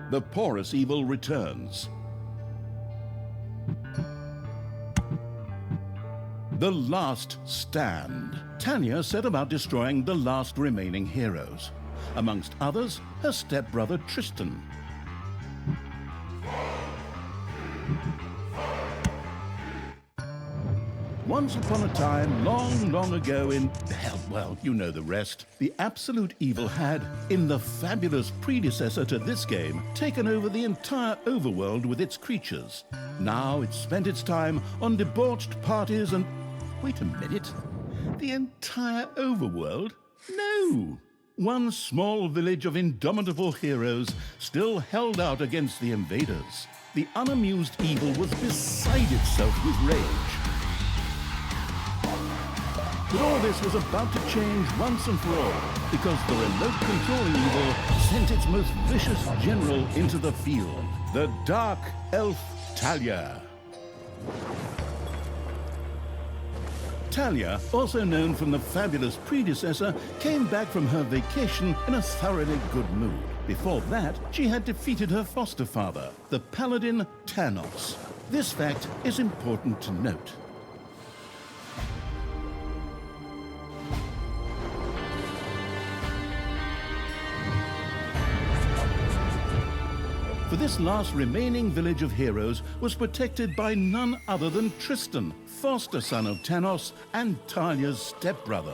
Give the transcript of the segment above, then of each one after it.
the porous evil returns. The Last Stand. Talia set about destroying the last remaining heroes. Amongst others, her stepbrother Tristan. Once upon a time, long, long ago in, hell, well, you know the rest, the absolute evil had, in the fabulous predecessor to this game, taken over the entire overworld with its creatures. Now it spent its time on debauched parties and... Wait a minute. The entire overworld? No! One small village of indomitable heroes still held out against the invaders. The unamused evil was beside itself with rage. But all this was about to change once and for all, because the remote controlling evil sent its most vicious general into the field, the dark elf Talia. Talia, also known from the fabulous predecessor, came back from her vacation in a thoroughly good mood. Before that, she had defeated her foster father, the paladin Thanos. This fact is important to note. For this last remaining village of heroes was protected by none other than Tristan, foster son of Thanos and Talia's stepbrother.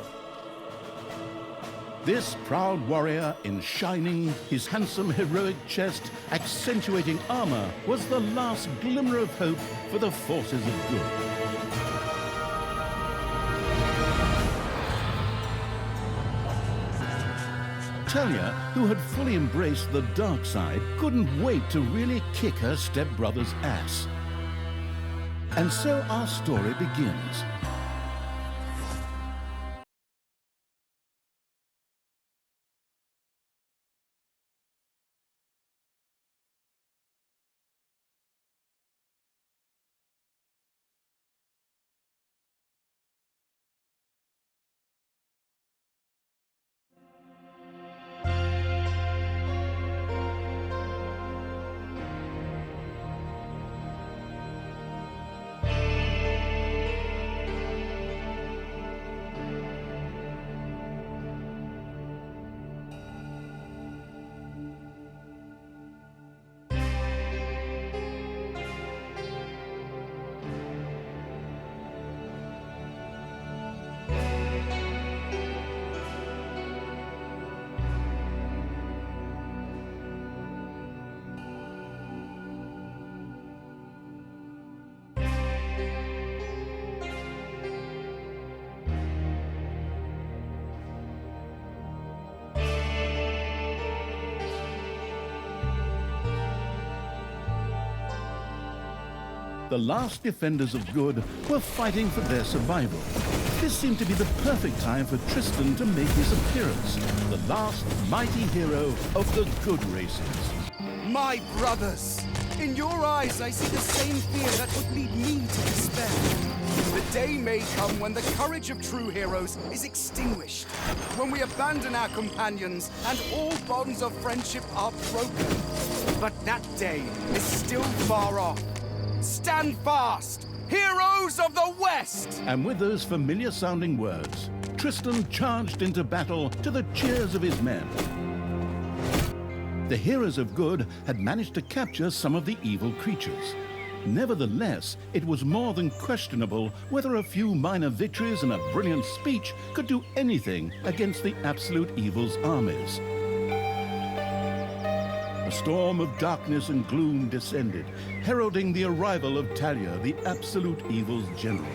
This proud warrior in shining, his handsome heroic chest accentuating armor, was the last glimmer of hope for the forces of good. Talia, who had fully embraced the dark side, couldn't wait to really kick her stepbrother's ass. And so our story begins. The last defenders of good were fighting for their survival. This seemed to be the perfect time for Tristan to make his appearance, the last mighty hero of the good races. My brothers! In your eyes I see the same fear that would lead me to despair. The day may come when the courage of true heroes is extinguished, when we abandon our companions and all bonds of friendship are broken. But that day is still far off. Stand fast, heroes of the West! And with those familiar-sounding words, Tristan charged into battle to the cheers of his men. The heroes of good had managed to capture some of the evil creatures. Nevertheless, it was more than questionable whether a few minor victories and a brilliant speech could do anything against the absolute evil's armies. A storm of darkness and gloom descended, heralding the arrival of Talia, the absolute evil's general.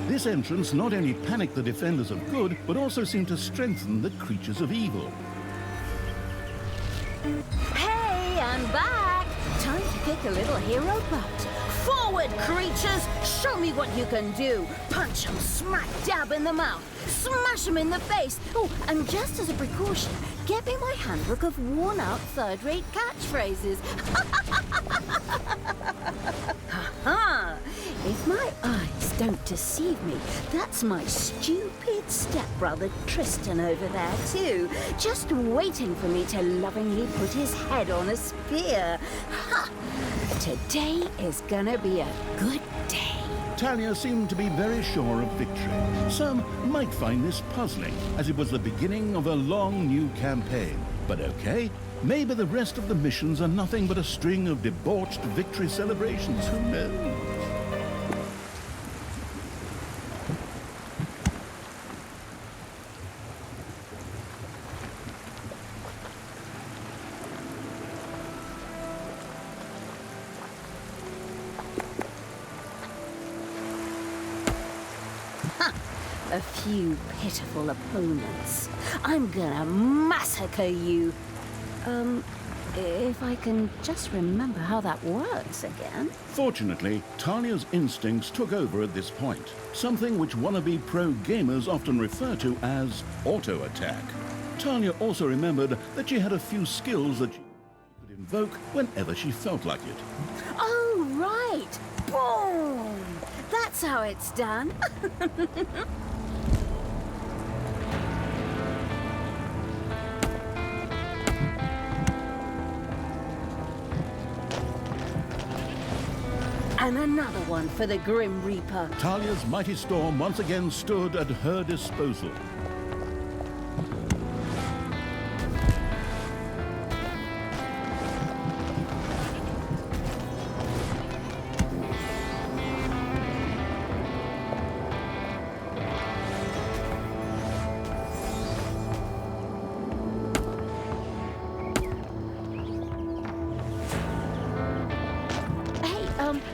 This entrance not only panicked the defenders of good, but also seemed to strengthen the creatures of evil. Hey, I'm back! Time to kick a little hero butt. Forward, creatures! Show me what you can do! Punch 'em smack dab in the mouth! Smash 'em in the face! Oh, and just as a precaution, get me my handbook of worn-out third-rate catchphrases. Ha-ha! If my eyes don't deceive me. That's my stupid stepbrother Tristan over there, too. Just waiting for me to lovingly put his head on a spear. Ha! Today is gonna be a good day. Talia seemed to be very sure of victory. Some might find this puzzling, as it was the beginning of a long new campaign. But okay, maybe the rest of the missions are nothing but a string of debauched victory celebrations. Who knows? A few pitiful opponents. I'm gonna massacre you. If I can just remember how that works again. Fortunately, Talia's instincts took over at this point, something which wannabe pro gamers often refer to as auto-attack. Talia also remembered that she had a few skills that she could invoke whenever she felt like it. Oh, right! Boom! That's how it's done. And another one for the Grim Reaper. Talia's mighty storm once again stood at her disposal.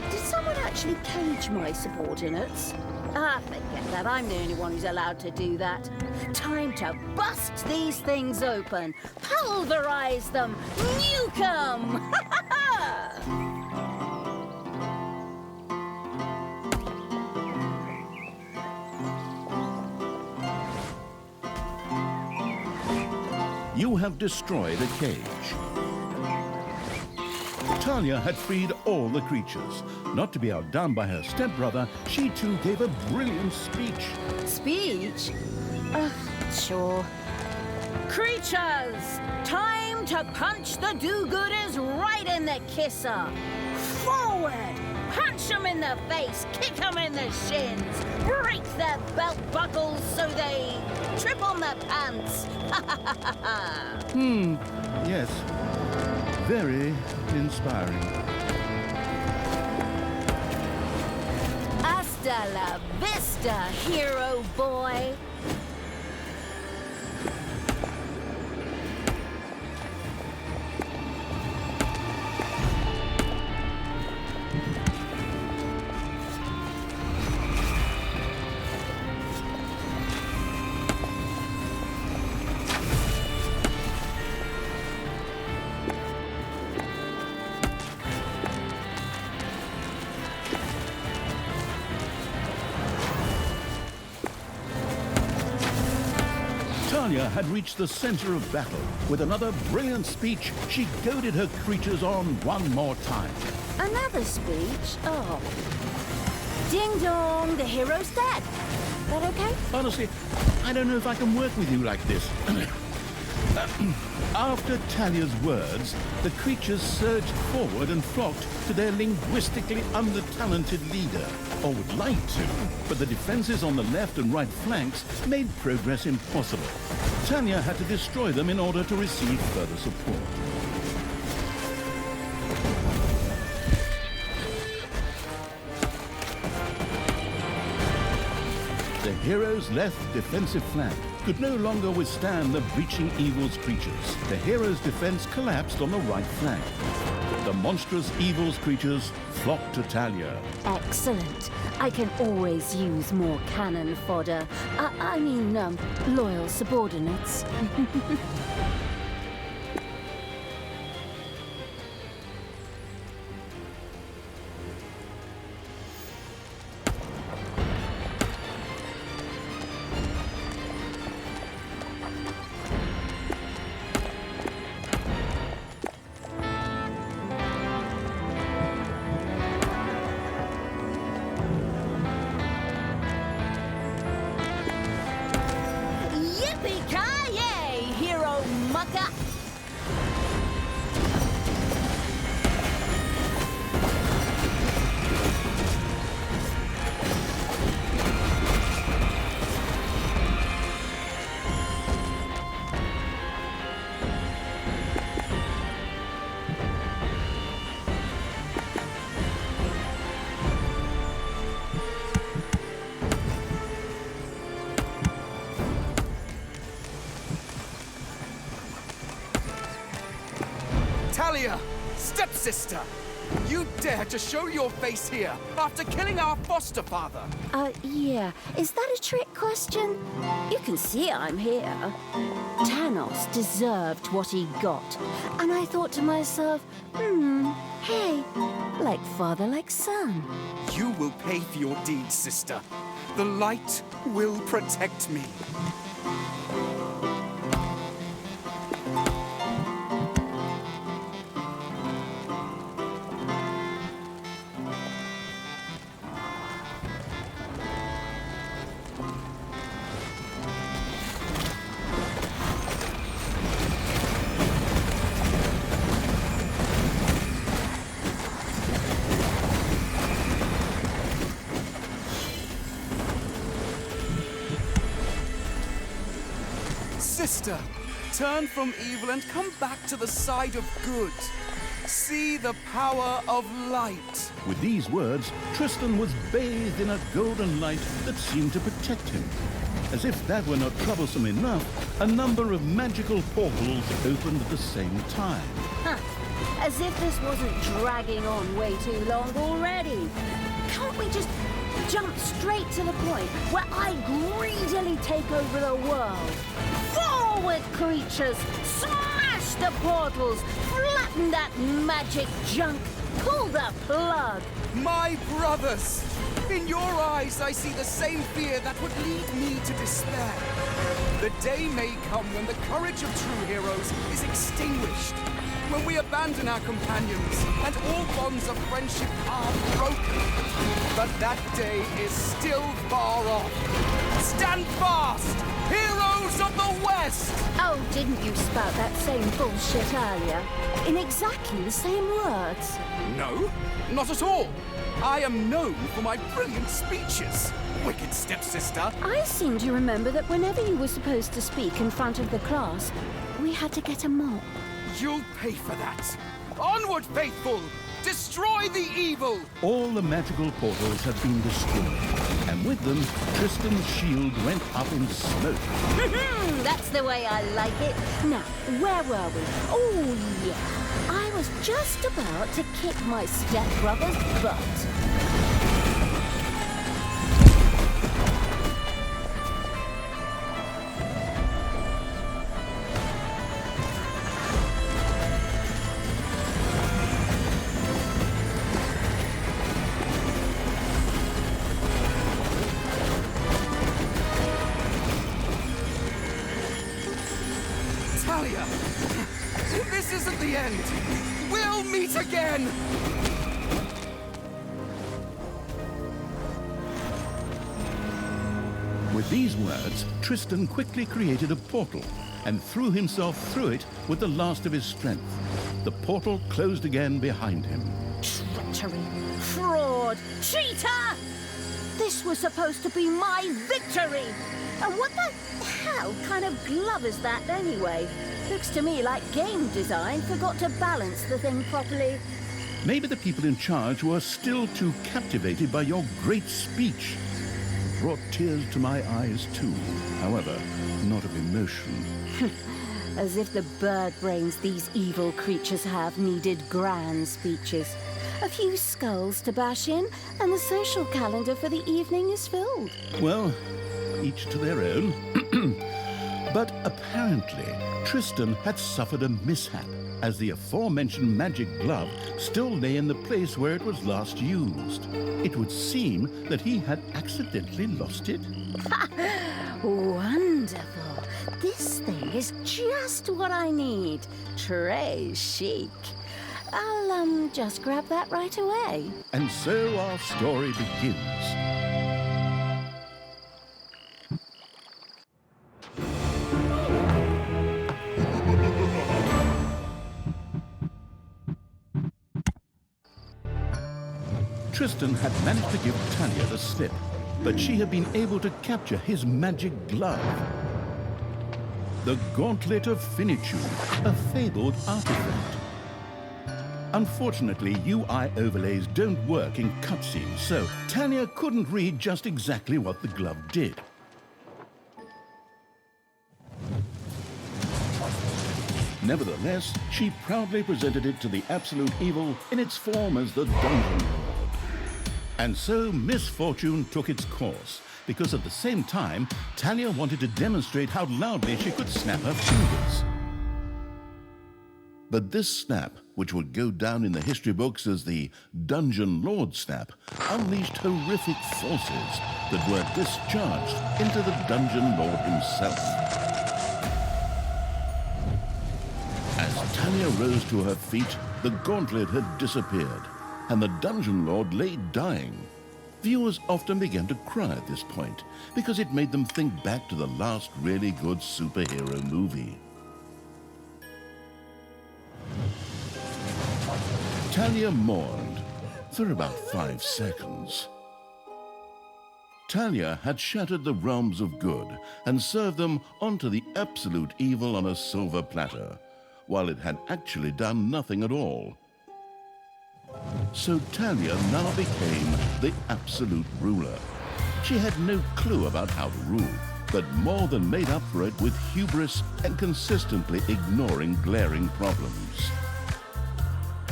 Did someone actually cage my subordinates? Ah, forget that. I'm the only one who's allowed to do that. Time to bust these things open. Pulverize them. Nuke 'em! You have destroyed a cage. Talia had freed all the creatures. Not to be outdone by her stepbrother, she too gave a brilliant speech. Speech? Sure. Creatures! Time to punch the do-gooders right in the kisser! Forward! Punch them in the face, kick them in the shins, break their belt buckles so they trip on their pants! Yes. Very inspiring. Hasta la vista, hero boy! Talia had reached the center of battle. With another brilliant speech, she goaded her creatures on one more time. Another speech? Oh. Ding dong, the hero's dead. That okay? Honestly, I don't know if I can work with you like this. After Talia's words, the creatures surged forward and flocked to their linguistically under-talented leader. Or would like to, but the defenses on the left and right flanks made progress impossible. Talia had to destroy them in order to receive further support. The hero's left defensive flank could no longer withstand the breaching evil's creatures. The hero's defense collapsed on the right flank. The monstrous evil's creatures flocked to Talia. Excellent. I can always use more cannon fodder. I mean, loyal subordinates. Talia! Stepsister! You dare to show your face here after killing our foster father? Yeah. Is that a trick question? You can see I'm here. Thanos deserved what he got. And I thought to myself, hey, like father, like son. You will pay for your deeds, sister. The light will protect me. Sister, turn from evil and come back to the side of good. See the power of light. With these words, Tristan was bathed in a golden light that seemed to protect him. As if that were not troublesome enough, a number of magical portals opened at the same time. As if this wasn't dragging on way too long already. Can't we just jump straight to the point where I greedily take over the world? Forward, creatures! Smash the portals! Flatten that magic junk! Pull the plug! My brothers! In your eyes, I see the same fear that would lead me to despair. The day may come when the courage of true heroes is extinguished. When we abandon our companions and all bonds of friendship are broken. But that day is still far off. Stand fast, heroes of the West! Oh, didn't you spout that same bullshit earlier? In exactly the same words. No, not at all. I am known for my brilliant speeches, wicked stepsister. I seem to remember that whenever you were supposed to speak in front of the class, we had to get a mop. You'll pay for that. Onward, faithful! Destroy the evil! All the magical portals had been destroyed, and with them, Tristan's shield went up in smoke. That's the way I like it. Now, where were we? Oh, yeah. I was just about to kick my stepbrother's butt. Talia! This isn't the end! We'll meet again! With these words, Tristan quickly created a portal and threw himself through it with the last of his strength. The portal closed again behind him. Treachery! Fraud! Cheater! This was supposed to be my victory! And what the hell kind of glove is that anyway? Looks to me like game design forgot to balance the thing properly. Maybe the people in charge were still too captivated by your great speech. It brought tears to my eyes too, however, not of emotion. As if the bird brains these evil creatures have needed grand speeches. A few skulls to bash in, and the social calendar for the evening is filled. Well, each to their own. But apparently, Tristan had suffered a mishap, as the aforementioned magic glove still lay in the place where it was last used. It would seem that he had accidentally lost it. Wonderful. This thing is just what I need. Très chic. I'll, just grab that right away. And so our story begins. Tristan had managed to give Talia the slip, but she had been able to capture his magic glove. The Gauntlet of Finitude, a fabled artifact. Unfortunately, UI overlays don't work in cutscenes, so Talia couldn't read just exactly what the glove did. Nevertheless, she proudly presented it to the absolute evil in its form as the Dungeon Lord. And so misfortune took its course, because at the same time, Talia wanted to demonstrate how loudly she could snap her fingers. But this snap, which would go down in the history books as the Dungeon Lord snap, unleashed horrific forces that were discharged into the Dungeon Lord himself. As Talia rose to her feet, the gauntlet had disappeared, and the Dungeon Lord lay dying. Viewers often began to cry at this point, because it made them think back to the last really good superhero movie. Talia mourned for about 5 seconds. Talia had shattered the realms of good and served them onto the absolute evil on a silver platter, while it had actually done nothing at all. So Talia now became the absolute ruler. She had no clue about how to rule, but more than made up for it with hubris and consistently ignoring glaring problems.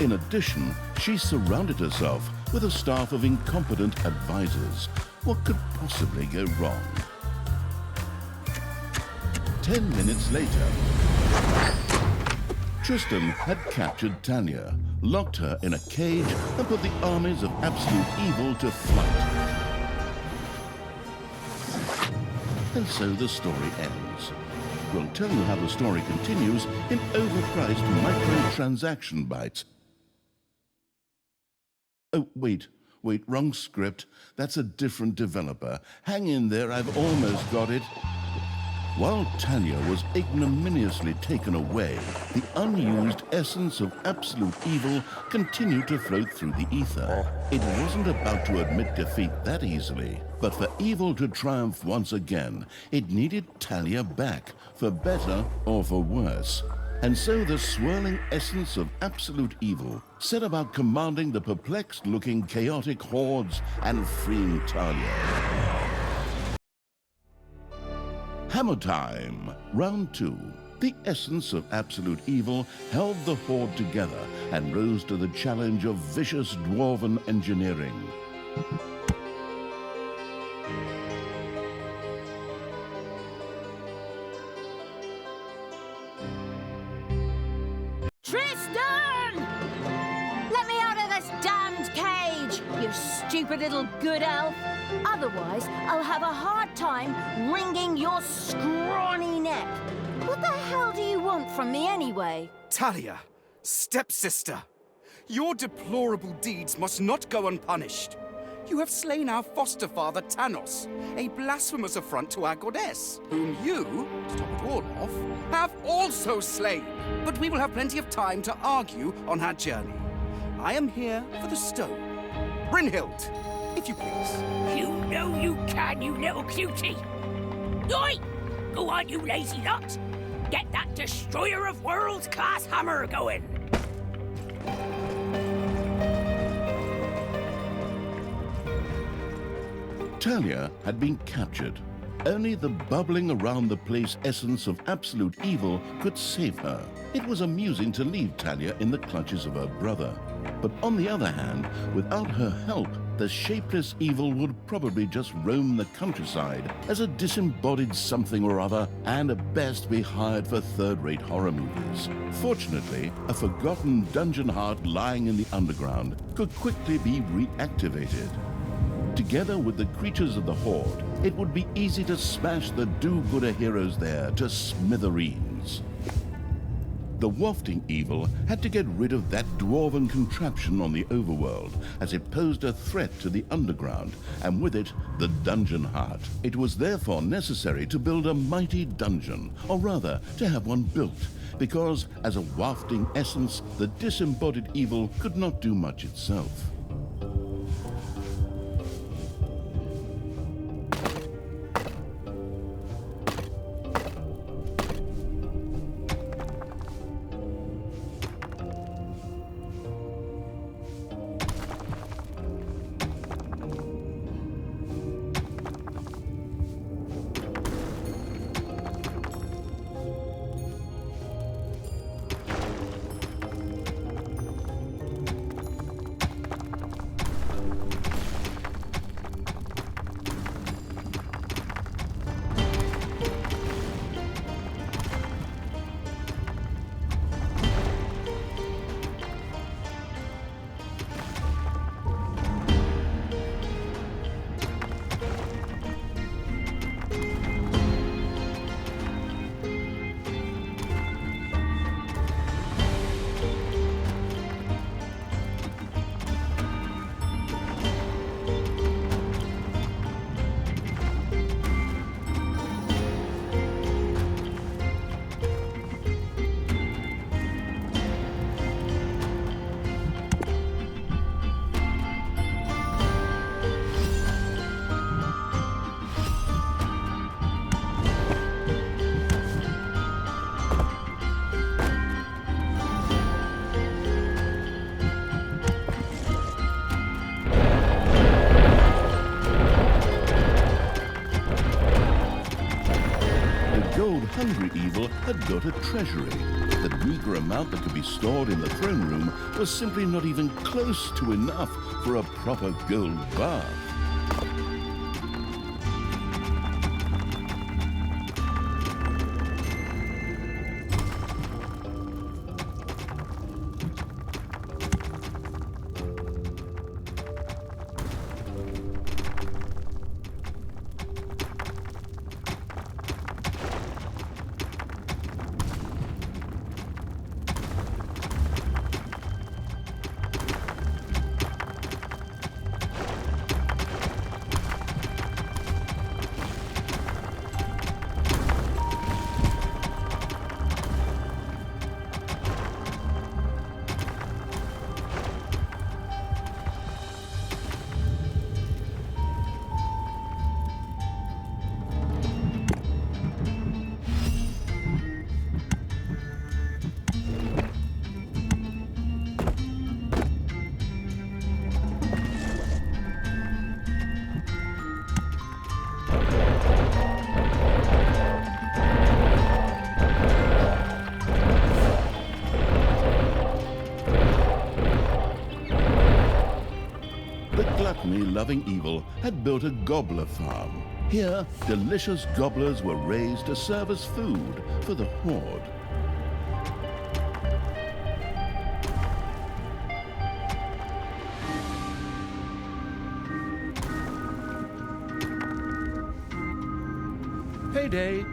In addition, she surrounded herself with a staff of incompetent advisors. What could possibly go wrong? 10 minutes later, Tristan had captured Talia, locked her in a cage, and put the armies of absolute evil to flight. And so the story ends. We'll tell you how the story continues in overpriced microtransaction bites. Oh, wait, wrong script. That's a different developer. Hang in there, I've almost got it. While Talia was ignominiously taken away, the unused essence of absolute evil continued to float through the ether. It wasn't about to admit defeat that easily, but for evil to triumph once again, it needed Talia back, for better or for worse. And so the swirling essence of absolute evil set about commanding the perplexed-looking chaotic hordes and freeing Talia. Hammer time, round 2. The essence of absolute evil held the horde together and rose to the challenge of vicious dwarven engineering. Tristan! Let me out of this damned cage, you stupid little good elf. Otherwise, I'll have a hard time wringing your scrawny neck. What the hell do you want from me anyway? Talia, stepsister, your deplorable deeds must not go unpunished. You have slain our foster father, Thanos, a blasphemous affront to our goddess, whom you, to top it all off, have also slain. But we will have plenty of time to argue on our journey. I am here for the stone. Brynhild, if you please. You know you can, you little cutie. Oi! Go on, you lazy lot. Get that destroyer of worlds class hammer going. Talia had been captured. Only the bubbling around the place essence of absolute evil could save her. It was amusing to leave Talia in the clutches of her brother. But on the other hand, without her help, the shapeless evil would probably just roam the countryside as a disembodied something or other, and at best be hired for third-rate horror movies. Fortunately, a forgotten dungeon heart lying in the underground could quickly be reactivated. Together with the creatures of the Horde, it would be easy to smash the do-gooder heroes there to smithereens. The wafting evil had to get rid of that dwarven contraption on the overworld, as it posed a threat to the underground, and with it, the dungeon heart. It was therefore necessary to build a mighty dungeon, or rather, to have one built, because as a wafting essence, the disembodied evil could not do much itself. had built a treasury. The meager amount that could be stored in the throne room was simply not even close to enough for a proper gold bath. Loving evil had built a gobbler farm. Here, delicious gobblers were raised to serve as food for the horde. Payday!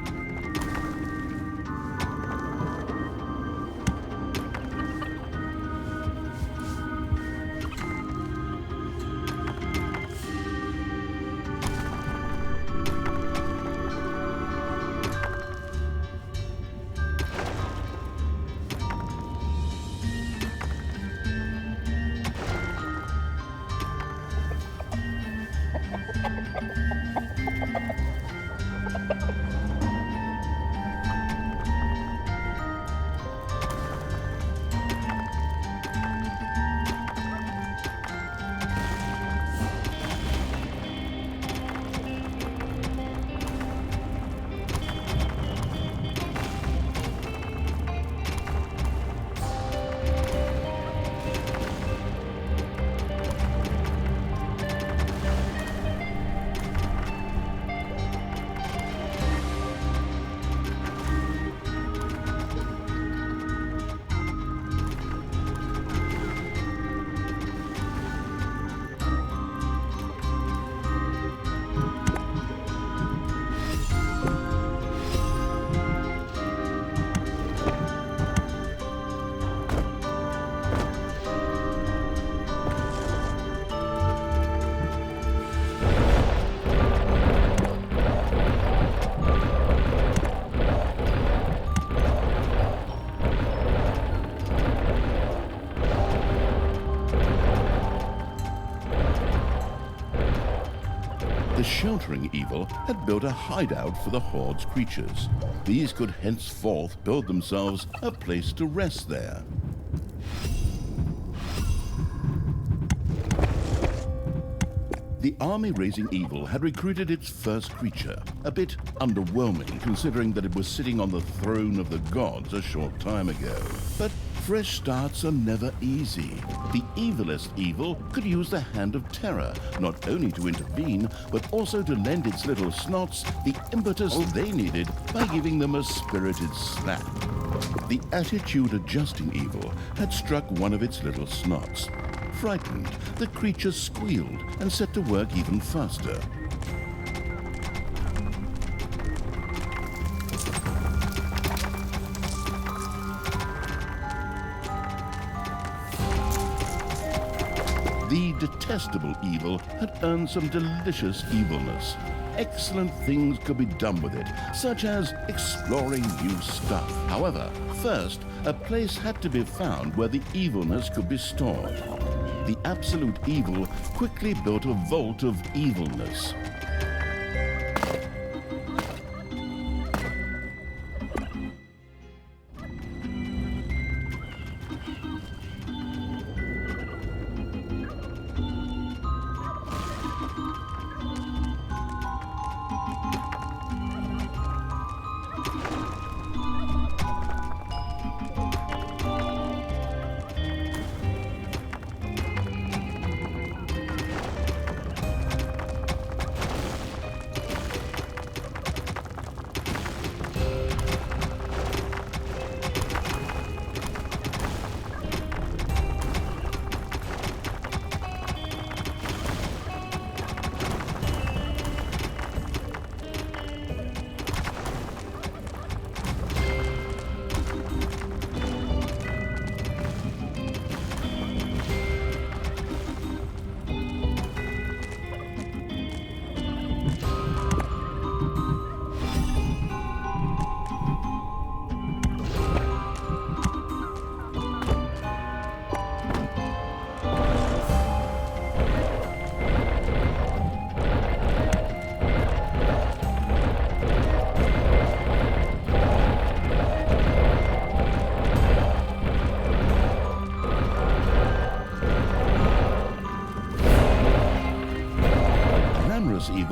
The sheltering evil had built a hideout for the horde's creatures. These could henceforth build themselves a place to rest there. The army-raising evil had recruited its first creature, a bit underwhelming considering that it was sitting on the throne of the gods a short time ago. But fresh starts are never easy. The evilest evil could use the hand of terror, not only to intervene, but also to lend its little snots the impetus they needed by giving them a spirited slap. The attitude-adjusting evil had struck one of its little snots. Frightened, the creature squealed and set to work even faster. The detestable evil had earned some delicious evilness. Excellent things could be done with it, such as exploring new stuff. However, first, a place had to be found where the evilness could be stored. The absolute evil quickly built a vault of evilness.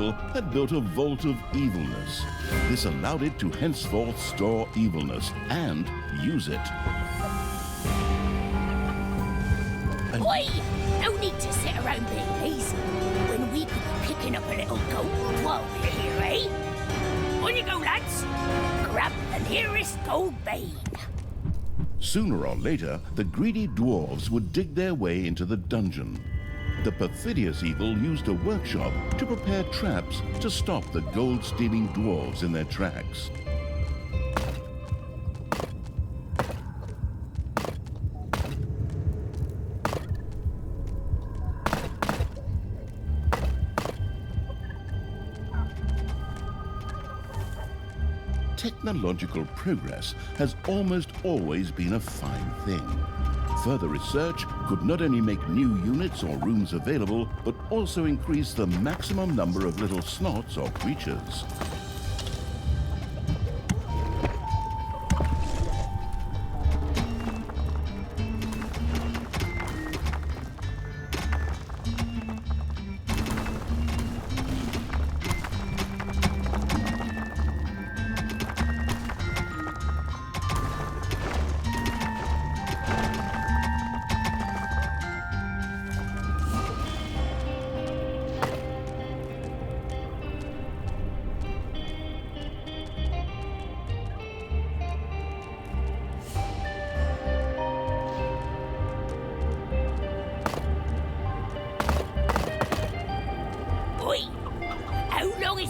evil had built a vault of evilness. This allowed it to henceforth store evilness and use it. Oi! No need to sit around being lazy when we could be picking up a little gold while we're here, eh? On you go, lads! Grab the nearest gold vein. Sooner or later, the greedy dwarves would dig their way into the dungeon. The perfidious evil used a workshop to prepare traps to stop the gold-stealing dwarves in their tracks. Technological progress has almost always been a fine thing. Further research could not only make new units or rooms available, but also increase the maximum number of little snots or creatures.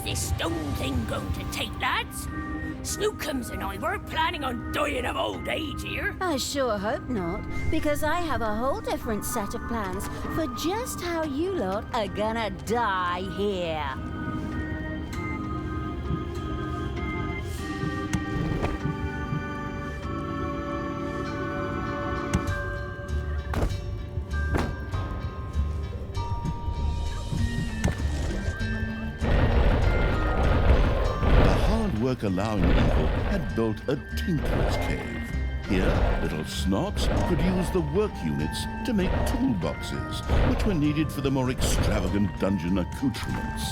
This stone thing going to take, lads? Snookums and I were planning on dying of old age here. I sure hope not, because I have a whole different set of plans for just how you lot are gonna die here. Allowing evil had built a tinkerer's cave. Here, little snots could use the work units to make toolboxes, which were needed for the more extravagant dungeon accoutrements.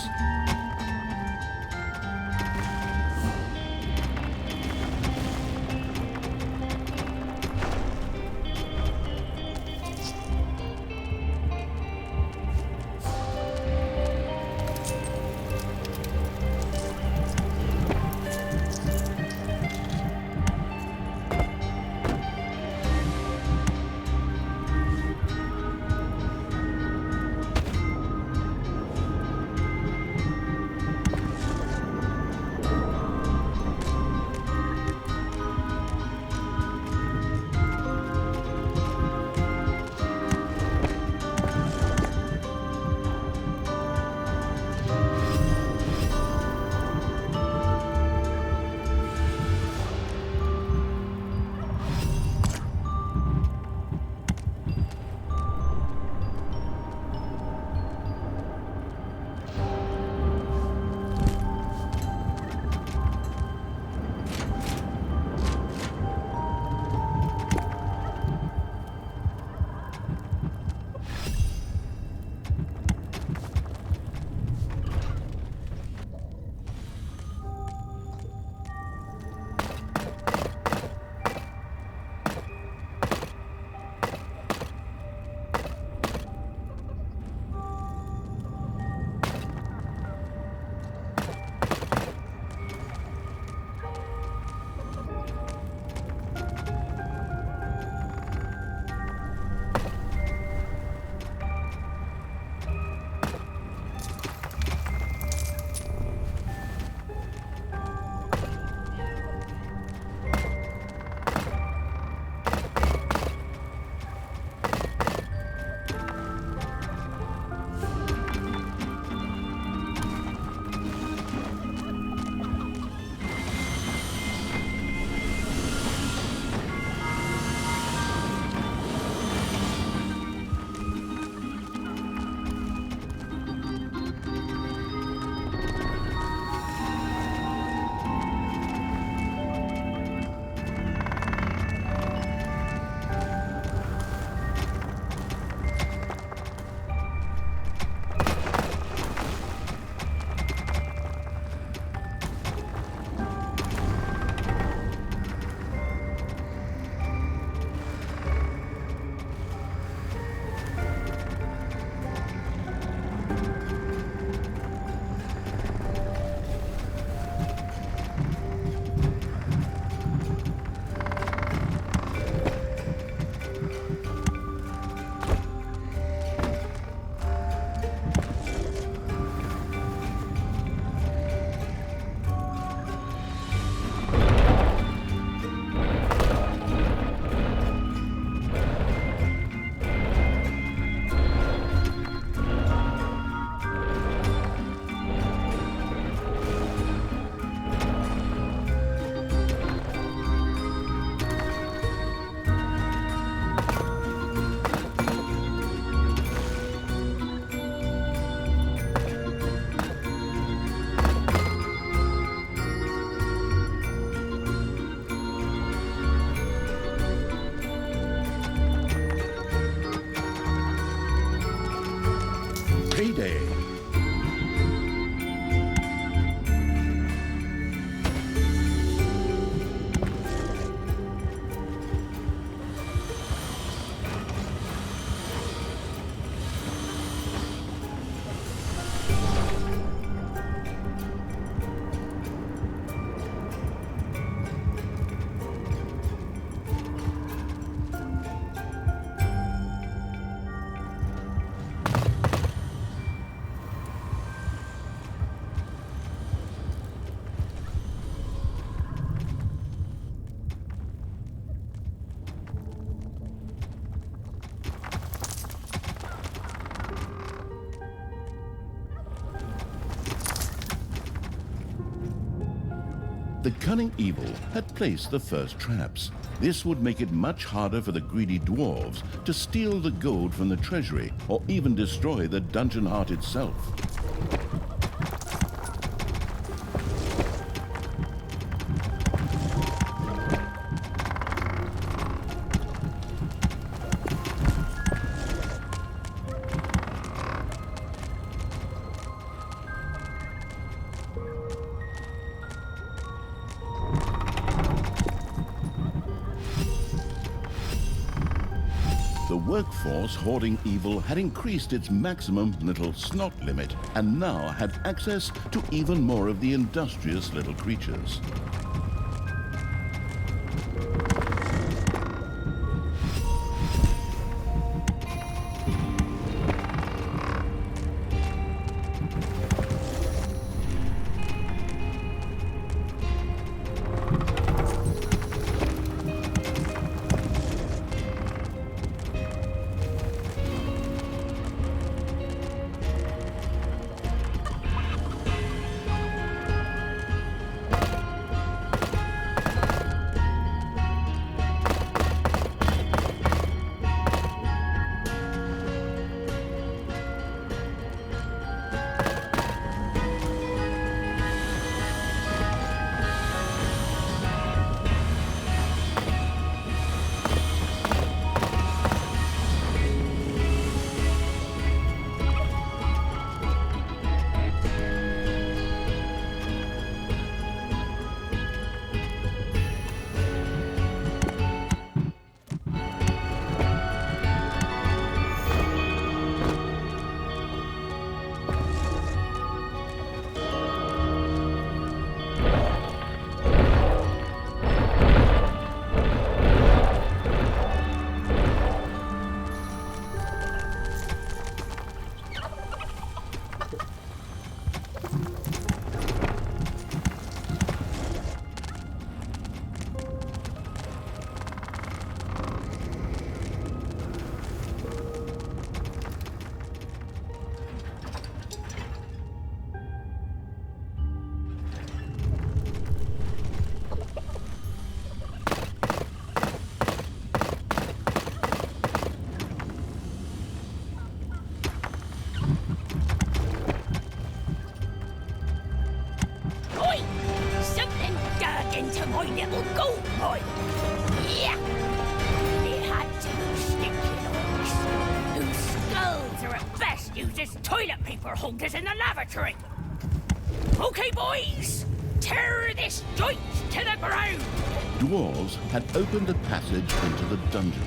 The cunning evil had placed the first traps. This would make it much harder for the greedy dwarves to steal the gold from the treasury or even destroy the dungeon heart itself. The workforce hoarding evil had increased its maximum little snot limit and now had access to even more of the industrious little creatures. Holders in the lavatory. Okay, boys, tear this joint to the ground. Dwarves had opened a passage into the dungeon.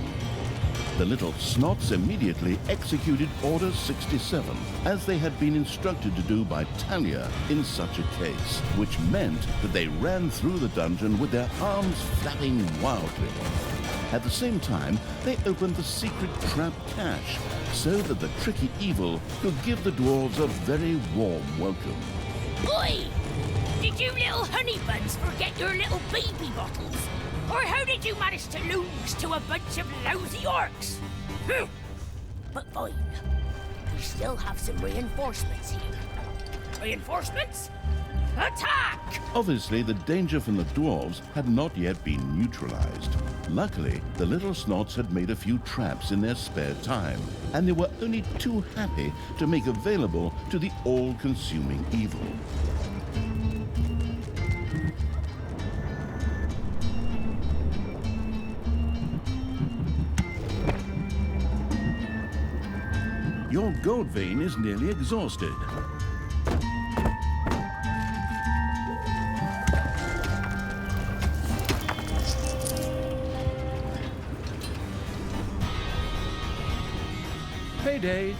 The little snots immediately executed Order 67, as they had been instructed to do by Talia in such a case, which meant that they ran through the dungeon with their arms flapping wildly. At the same time, they opened the secret trap cache, so that the tricky evil could give the dwarves a very warm welcome. Oi! Did you little honey buns forget your little baby bottles? Or how did you manage to lose to a bunch of lousy orcs? But fine. We still have some reinforcements here. Reinforcements? Attack! Obviously, the danger from the dwarves had not yet been neutralized. Luckily, the little snots had made a few traps in their spare time, and they were only too happy to make available to the all-consuming evil. Your gold vein is nearly exhausted. Payday.